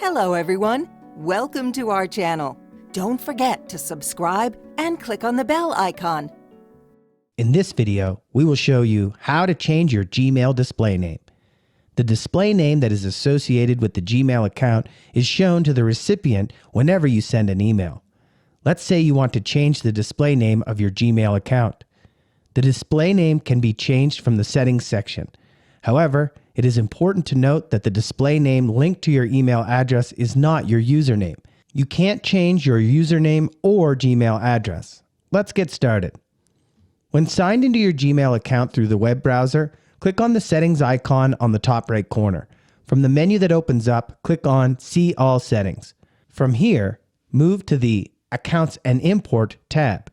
Hello everyone, welcome to our channel. Don't forget to subscribe and click on the bell icon. In this video, we will show you how to change your Gmail display name. The display name that is associated with the Gmail account is shown to the recipient whenever you send an email. Let's say you want to change the display name of your Gmail account. The display name can be changed from the settings section. However, it is important to note that the display name linked to your email address is not your username. You can't change your username or Gmail address. Let's get started. When signed into your Gmail account through the web browser, click on the settings icon on the top right corner. From the menu that opens up, click on See All Settings. From here, move to the Accounts and Import tab.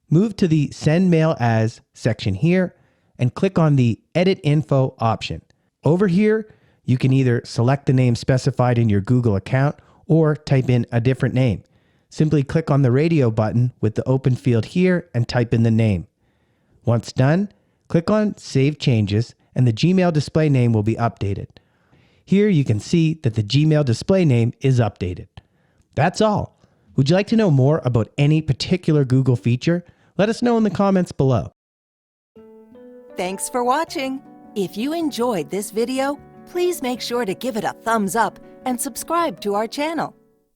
Move to the Send Mail As section here and click on the Edit Info option. Over here, you can either select the name specified in your Google account or type in a different name. Simply click on the radio button with the open field here and type in the name. Once done, click on Save Changes and the Gmail display name will be updated. Here you can see that the Gmail display name is updated. That's all. Would you like to know more about any particular Google feature? Let us know in the comments below. Thanks for watching. If you enjoyed this video, please make sure to give it a thumbs up and subscribe to our channel.